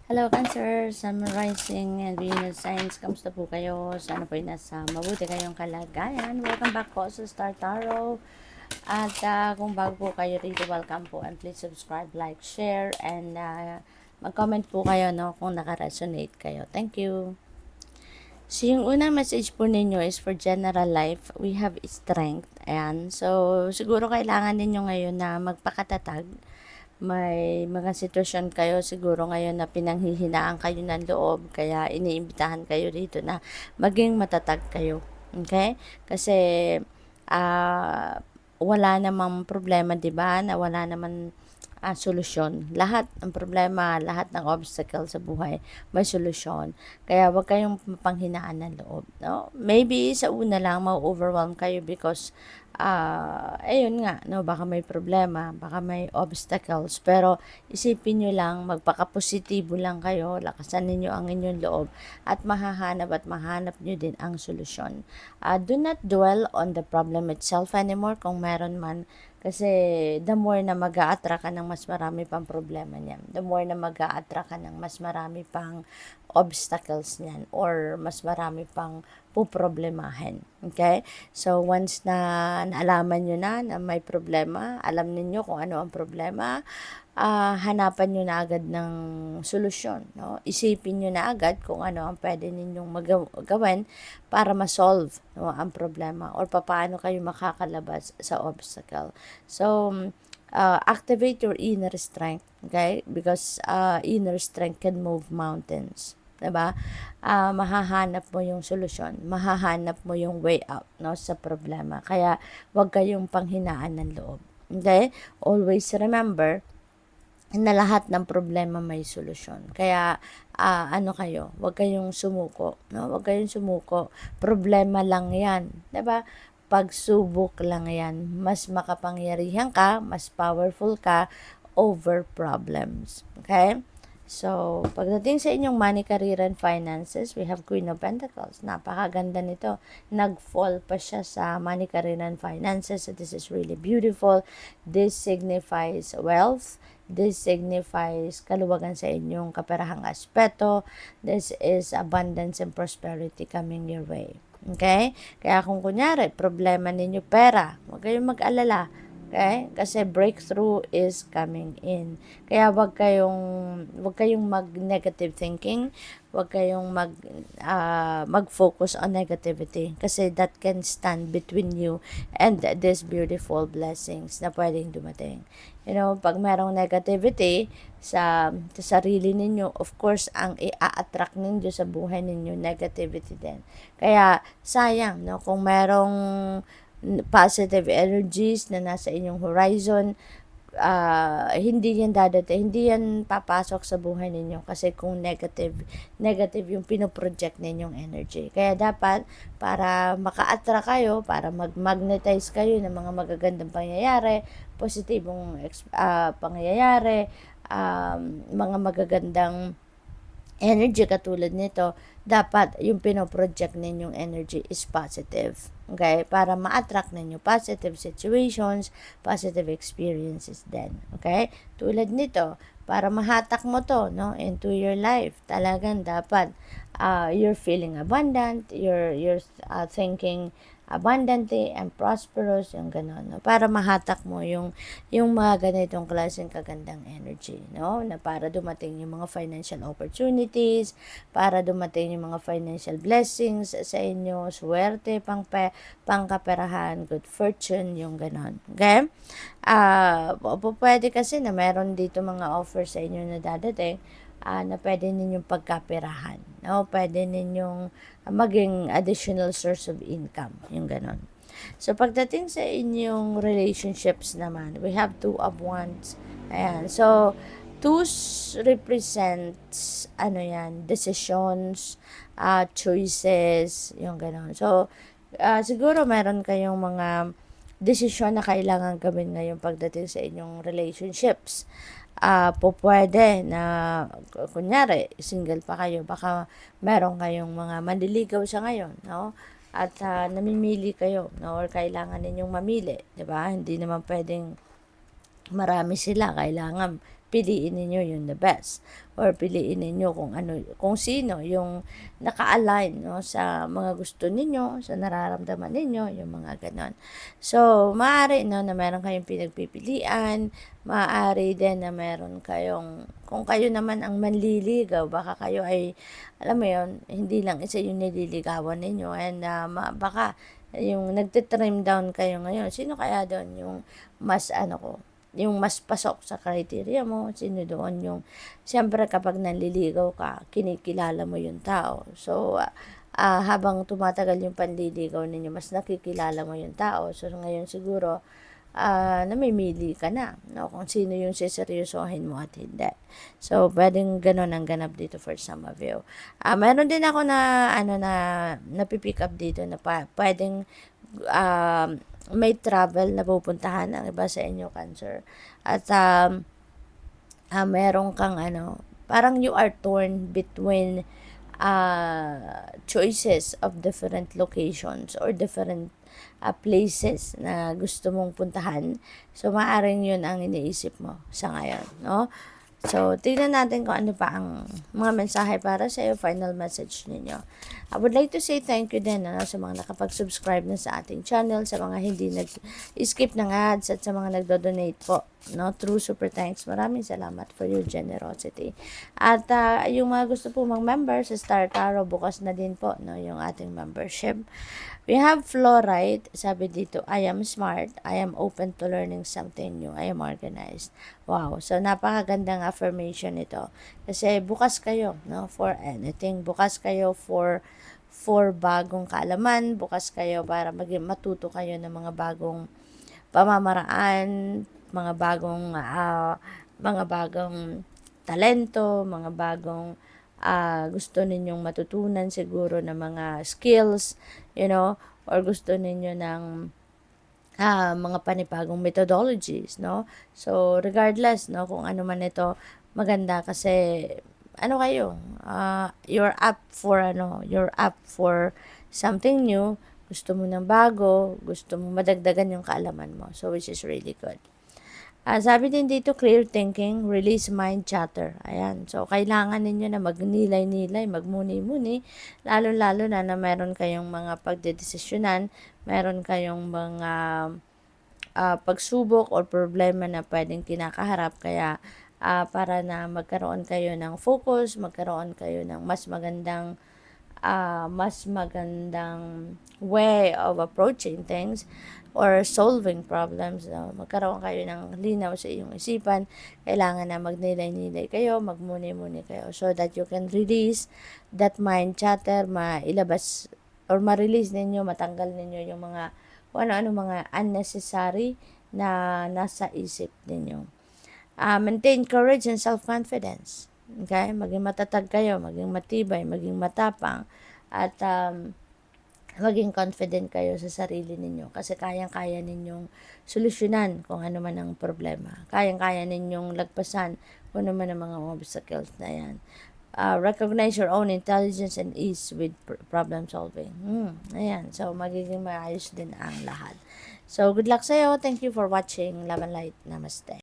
Hello Cancer, Sun Rising and Venus Signs. Kamusta po kayo? Sana po ay nasa mabuti kayong kalagayan. Welcome back po sa Star Tarot. At kung bago po kayo rito, welcome po. And please subscribe, like, share, and mag-comment po kayo kung naka-resonate kayo. Thank you. So, yung unang message po ninyo is for general life. We have strength. Ayan. So, siguro kailangan ninyo ngayon na magpakatatag. May mga sitwasyon kayo siguro ngayon na pinanghihinaan kayo ng loob, kaya iniimbitahan kayo dito na maging matatag kayo. Okay? Kasi wala namang problema, 'di ba? Na wala naman solusyon. Lahat ng problema, lahat ng obstacle sa buhay, may solusyon. Kaya wag kayong mapanghinaan ng loob, no? Maybe sa una lang ma-overwhelm kayo because ayun nga, no, baka may problema, baka may obstacles, pero isipin nyo lang, magpaka-positibo lang kayo, lakasan ninyo ang inyong loob, at mahanap nyo din ang solusyon. Do not dwell on the problem itself anymore kung meron man, kasi the more na mag-a-attract ka ng mas marami pang problema niyan, the more na mag-a-attract ka ng mas marami pang obstacles niyan, or mas marami pang puproblemahin. Okay? So, once na naalaman nyo na may problema, alam niyo kung ano ang problema, hanapan nyo na agad ng solusyon. No? Isipin nyo na agad kung ano ang pwede ninyong gawin para ma-solve ang problema or paano kayo makakalabas sa obstacle. So, activate your inner strength, okay? Because inner strength can move mountains. Diba? Mahahanap mo yung solusyon, mahahanap mo yung way out, no, sa problema. Kaya, wag kayong panghinaan ng loob. Okay? Always remember na lahat ng problema may solusyon. Kaya, wag kayong sumuko, no? Wag kayong sumuko. Problema lang 'yan, 'di ba? Pagsubok lang 'yan. Mas makapangyarihan ka, mas powerful ka over problems. Okay? So, pagdating sa inyong money, career, and finances, we have Queen of Pentacles. Napakaganda nito. Nag-fall pa siya sa money, career, and finances. So, this is really beautiful. This signifies wealth. This signifies kaluwagan sa inyong kaperahang aspeto. This is abundance and prosperity coming your way. Okay? Kaya kung kunyari, problema ninyo pera, huwag kayong mag-alala. Okay? Kasi breakthrough is coming in. Kaya wag kayong mag-negative thinking, wag kayong mag-focus on negativity kasi that can stand between you and these beautiful blessings na pwedeng dumating. You know, pag merong negativity sa sarili ninyo, of course, ang i-attract ninyo sa buhay ninyo, negativity din. Kaya, sayang, no, kung merong positive energies na nasa inyong horizon, hindi yan hindi yan papasok sa buhay ninyo kasi kung negative yung pinoproject ninyong energy. Kaya dapat, para maka-attract kayo, para mag-magnetize kayo ng mga magagandang pangyayari, positibong pangyayari, mga magagandang energy katulad nito, dapat yung pinoproject ninyong energy is positive. Okay? Para ma-attract ninyo positive situations, positive experiences din. Okay? Tulad nito, para mahatak mo to, no, into your life, talagang dapat you're feeling abundant, you're thinking abundantly and prosperous, yung gano'n, no? Para mahatak mo yung mga ganitong klaseng kagandang energy, no? Na para dumating yung mga financial opportunities, para dumating yung mga financial blessings sa inyo, swerte, pangkaperahan, good fortune, yung gano'n. Okay? Pwede kasi na meron dito mga offers sa inyo na dadating, na pwede ninyong pagkaperahan. No? Pwede ninyong maging additional source of income. Yung ganon. So, pagdating sa inyong relationships naman, we have Two of Wands. Ayan. So, two represents, decisions, choices, yung ganon. So, siguro meron kayong mga desisyon na kailangan gawin ngayon pagdating sa inyong relationships. Pwede na, kunyari, single pa kayo, baka meron kayong mga manliligaw sa ngayon, no? At namimili kayo, no? Or kailangan ninyong mamili, di ba? Hindi naman pwedeng marami sila, kailangan piliin ninyo yung the best, or piliin ninyo kung ano, kung sino yung naka-align, no, sa mga gusto ninyo, sa nararamdaman ninyo, yung mga ganon. So, maaari, no, na meron kayong pinagpipilian, maaari din na meron kayong, kung kayo naman ang manliligaw, baka kayo ay, alam mo yon, hindi lang isa yung nililigawan ninyo, and baka yung nagtitrim down kayo ngayon, sino kaya doon yung mas yung mas pasok sa criteria mo, sino doon yung, siyempre kapag nanliligaw ka, kinikilala mo yung tao. So, habang tumatagal yung panliligaw ninyo, mas nakikilala mo yung tao. So, ngayon siguro, namimili ka na, no, kung sino yung siseryosohin mo at hindi. So, pwedeng ganun ang ganap dito for some of you. Meron din ako na, napipick up dito na pwedeng, may travel na pupuntahan ang iba sa inyo, Cancer. At, meron kang parang you are torn between choices of different locations or different places na gusto mong puntahan. So, maaaring yun ang iniisip mo sa ngayon, no? So, tignan natin kung ano pa ang mga mensahe para sa iyo, final message ninyo. I would like to say thank you din sa mga nakapag-subscribe na sa ating channel, sa mga hindi nag-skip ng ads, at sa mga nagdo-donate po, no, through super thanks. Maraming salamat for your generosity. At yung mga gusto po mag-member sa Star Tarot, bukas na din po, no, yung ating membership. We have fluorite, sabi dito, I am smart, I am open to learning something new, I am organized. Wow, so napakagandang affirmation ito. Kasi bukas kayo, no, for anything. Bukas kayo for bagong kaalaman, bukas kayo para matuto kayo ng mga bagong pamamaraan, mga bagong talento, mga bagong gusto ninyong matutunan siguro ng mga skills, or gusto ninyo ng mga panibagong methodologies, no? So, regardless, no, kung ano man ito, maganda kasi, kayo, you're up for something new, gusto mo ng bago, gusto mo madagdagan yung kaalaman mo. So, which is really good. Sabi din dito, clear thinking, release mind chatter. Ayan. So, kailangan ninyo na magnilay-nilay, magmuni-muni, lalo-lalo na meron kayong mga pagdedesisyonan, meron kayong mga pagsubok or problema na pwedeng kinakaharap. Kaya, para na magkaroon kayo ng focus, magkaroon kayo ng mas magandang way of approaching things or solving problems, no? Magkaroon kayo ng linaw sa iyong isipan, kailangan na magnilay-nilay kayo, magmuni-muni kayo, so that you can release that mind chatter, mailabas or ma-release ninyo, matanggal ninyo yung mga ano mga unnecessary na nasa isip ninyo. Maintain courage and self-confidence. Okay? Maging matatag kayo, maging matibay, maging matapang, at maging confident kayo sa sarili ninyo kasi kayang-kaya ninyong solusyonan kung ano man ang problema. Kayang-kaya ninyong lagpasan kung ano man ang mga obstacles na yan. Recognize your own intelligence and ease with problem solving. Ayan. So, magiging maayos din ang lahat. So, good luck sa'yo. Thank you for watching. Love and light. Namaste.